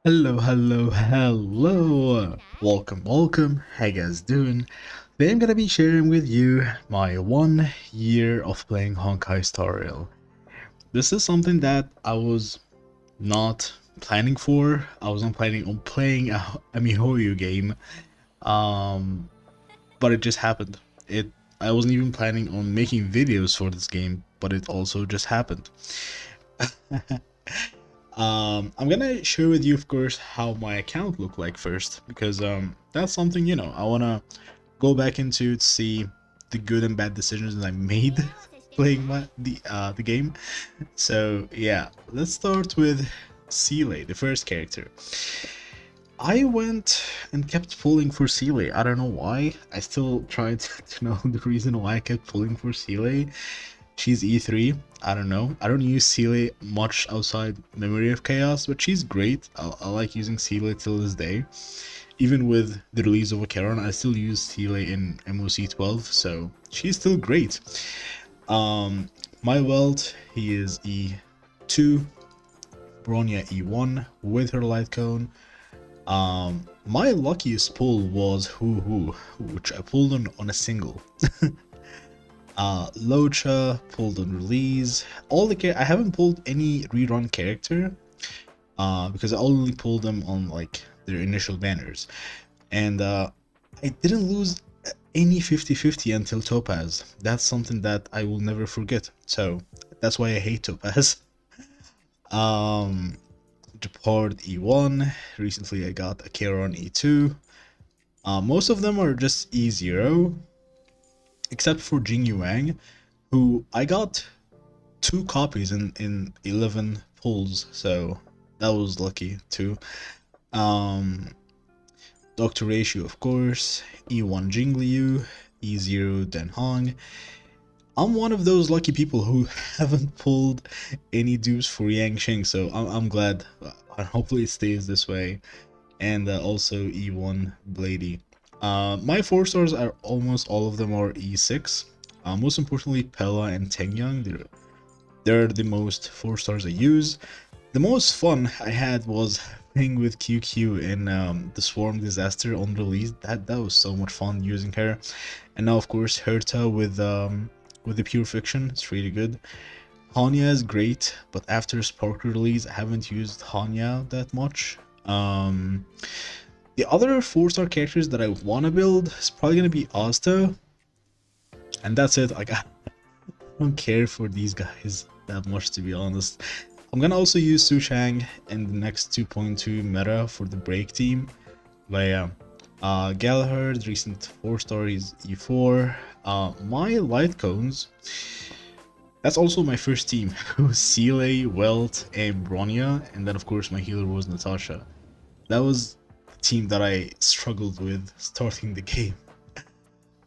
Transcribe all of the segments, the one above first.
Hello. Welcome. How you guys doing? Today I'm gonna be sharing with you my 1 year of playing Honkai Star Rail. This is something that I was not planning for. I wasn't planning on playing a MiHoYo game, um, but it just happened. I wasn't even planning on making videos for this game, but it also just happened. I'm gonna share with you, of course, how my account looked like first, because that's something I wanna go back into to see the good and bad decisions that I made playing the game. So yeah, let's start with Seele, the first character. I went and kept pulling for Seele. I don't know why. I still tried to know the reason why I kept pulling for Seele. She's E3. I don't know. I don't use Seele much outside Memory of Chaos, but she's great. I like using Seele till this day. Even with the release of Acheron, I still use Seele in MOC 12, so she's still great. My Welt, he is E2, Bronya E1 with her light cone. My luckiest pull was Hoo, which I pulled on a single. Locha pulled on release. I haven't pulled any rerun character, because I only pulled them on like their initial banners, and I didn't lose any 50-50 until Topaz. That's something that I will never forget. So that's why I hate Topaz. Um, Depart E1. Recently, I got Acheron E2. Most of them are just E0, except for Jing Yuang, who I got 2 copies in 11 pulls, so that was lucky too. Um, Dr. Ratio, of course, E1 Jingliu, E0 Den Hong. I'm one of those lucky people who haven't pulled any dupes for Yang Sheng, so I'm glad. Hopefully it stays this way. And also E1 Blady. My 4 stars are almost all of them are E6. Most importantly, Pella and Tengyang. They're the most 4 stars I use. The most fun I had was playing with QQ in the Swarm Disaster on release. That was so much fun using her. And now, of course, Herta with the Pure Fiction. It's really good. Hanya is great, but after Spark release, I haven't used Hanya that much. The other 4-star characters that I want to build is probably going to be Asta, and that's it. Like, I don't care for these guys that much, to be honest. I'm gonna also use Sushang in the next 2.2 meta for the break team. But yeah, Gallagher, the recent 4-star is E4. My light cones, that's also my first team. It was Seele, Welt, and Bronya, and then of course my healer was Natasha. That was the team that I struggled with starting the game.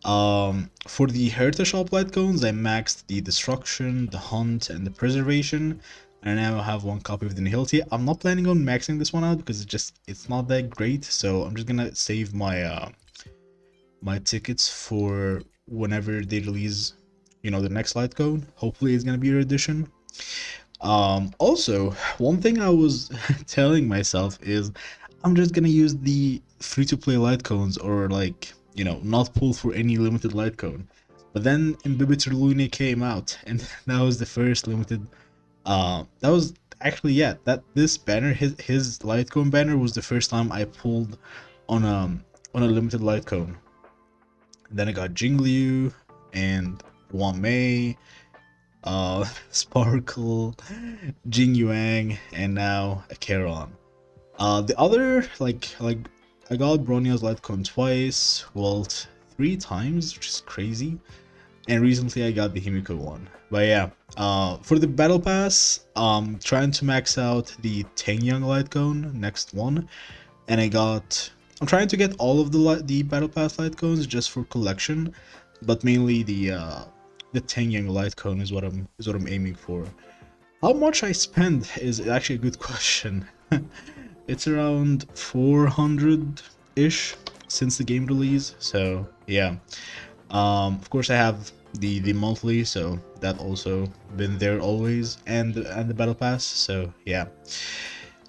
For the Herta Shop light cones, I maxed the Destruction, the Hunt, and the Preservation, and I now have 1 copy of the Nihility. I'm not planning on maxing this one out because it's not that great, so I'm just gonna save my my tickets for whenever they release, the next light cone. Hopefully it's gonna be a edition. Also, one thing I was telling myself is I'm just gonna use the free-to-play light cones, or like, not pull for any limited light cone. But then Imbibitor Lune came out, and that was the first limited. That was actually, yeah, that this banner, his light cone banner was the first time I pulled on a limited light cone. And then I got Jingliu and Wang Mei, Sparkle, Jing Yuang, and now Acheron. The other, like I got Bronya's Lightcon twice, Walt 3 times, which is crazy, and recently I got the Himiko one. But yeah, for the battle pass, trying to max out the Tengyang Lightcone next one, and I'm trying to get all of the battle pass Lightcones just for collection, but mainly the Tengyang Lightcone is what I'm aiming for. How much I spend is actually a good question. It's around 400-ish since the game release, so yeah. Of course I have the monthly, so that also been there always, and the battle pass, so yeah.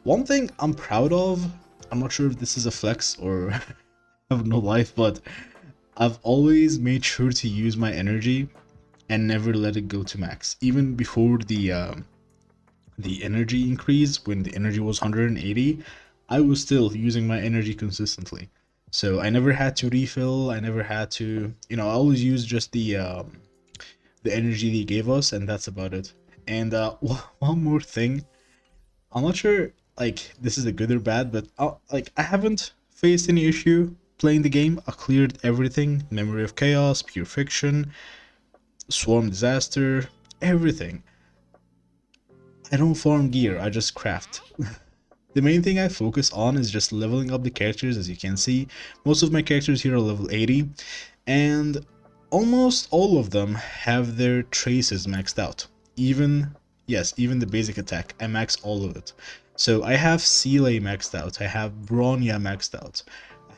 One thing I'm proud of, I'm not sure if this is a flex or have no life, but I've always made sure to use my energy and never let it go to max. Even before the energy increase, when the energy was 180, I was still using my energy consistently. So I never had to refill. I never had to, I always use just the energy they gave us, and that's about it. And one more thing, I'm not sure like this is a good or bad, but I haven't faced any issue playing the game. I cleared everything: Memory of Chaos, Pure Fiction, Swarm Disaster, everything. I don't farm gear, I just craft. The main thing I focus on is just leveling up the characters. As you can see, most of my characters here are level 80, and almost all of them have their traces maxed out. Even, yes, even the basic attack, I max all of it. So I have Seele maxed out, I have Bronya maxed out,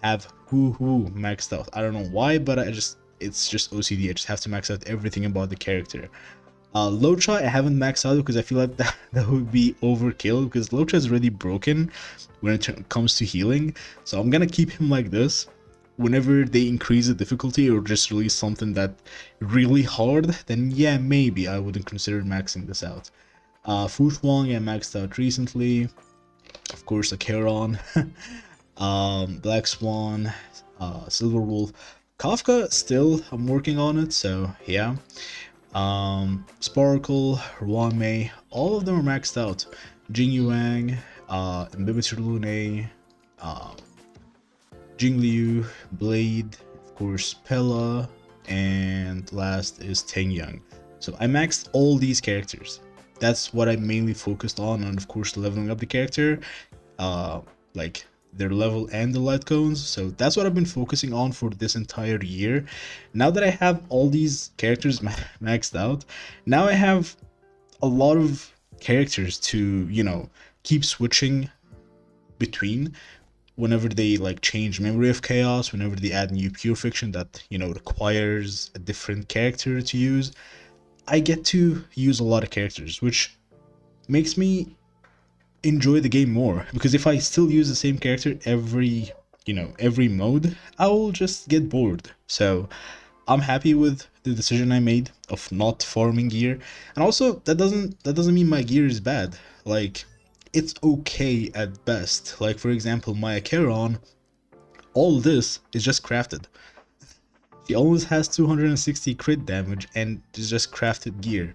I have Hoo maxed out. I don't know why, but it's just OCD, I just have to max out everything about the character. Locha I haven't maxed out because I feel like that would be overkill, because Locha is really broken when it comes to healing, so I'm gonna keep him like this. Whenever they increase the difficulty or just release something that really hard, then yeah, maybe I wouldn't consider maxing this out. Fu Shuang I maxed out recently, of course, Acheron, Black Swan, Silver Wolf, Kafka still I'm working on it, so yeah. Sparkle, Ruanmei, all of them are maxed out. Jing Yuang, Imbibitor Lune, Jingliu, Blade, of course Pella, and last is Teng Yang. So I maxed all these characters. That's what I mainly focused on, and of course leveling up the character, like their level and the light cones. So that's what I've been focusing on for this entire year. Now that I have all these characters maxed out, now I have a lot of characters to, keep switching between whenever they like change Memory of Chaos, whenever they add new Pure Fiction that, requires a different character to use. I get to use a lot of characters, which makes me enjoy the game more, because if I still use the same character every mode, I will just get bored. So I'm happy with the decision I made of not farming gear. And also that doesn't mean my gear is bad. Like, it's okay at best. Like, for example, my Acheron, all this is just crafted. He always has 260 crit damage and it's just crafted gear.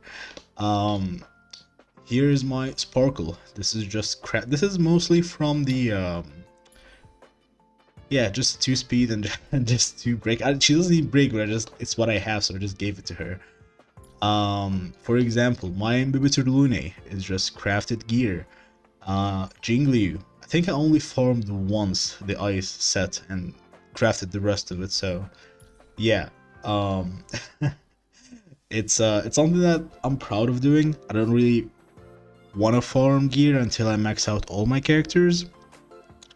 Here's my Sparkle. This is just crap. This is mostly from the yeah, just 2 speed and just 2 break. She doesn't need break, but it's what I have, so I just gave it to her. For example, my Imbibitor Lune is just crafted gear. Jingliu, I think I only farmed once the ice set and crafted the rest of it, so yeah. It's something that I'm proud of doing. I don't really want to farm gear until I max out all my characters,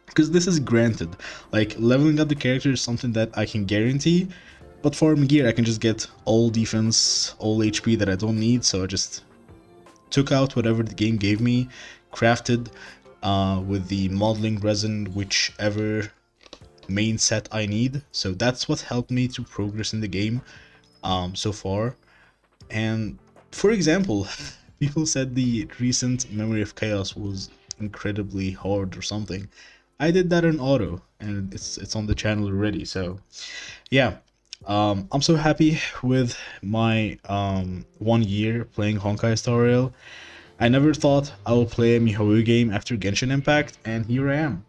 because this is granted. Like, leveling up the character is something that I can guarantee, but farming gear I can just get all defense, all HP that I don't need, so I just took out whatever the game gave me, crafted with the modeling resin, whichever main set I need. So that's what helped me to progress in the game so far. And for example, people said the recent Memory of Chaos was incredibly hard or something. I did that in auto, and it's on the channel already. So yeah, I'm so happy with my 1 year playing Honkai Star Rail. I never thought I would play a Mihoyo game after Genshin Impact, and here I am,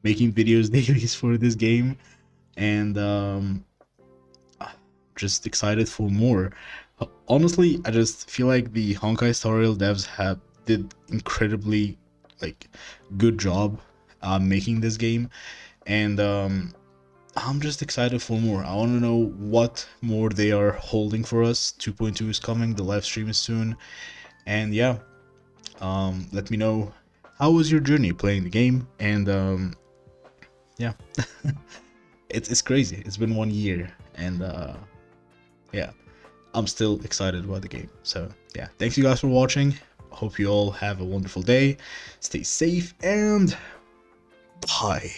making videos dailies for this game, and just excited for more. Honestly, I just feel like the Honkai Star Rail devs did incredibly good job making this game, and I'm just excited for more. I want to know what more they are holding for us. 2.2 is coming, the live stream is soon, and yeah, let me know how was your journey playing the game, and yeah, it's crazy. It's been 1 year, and yeah, I'm still excited about the game. So yeah, thanks you guys for watching. hope you all have a wonderful day. Stay safe and bye.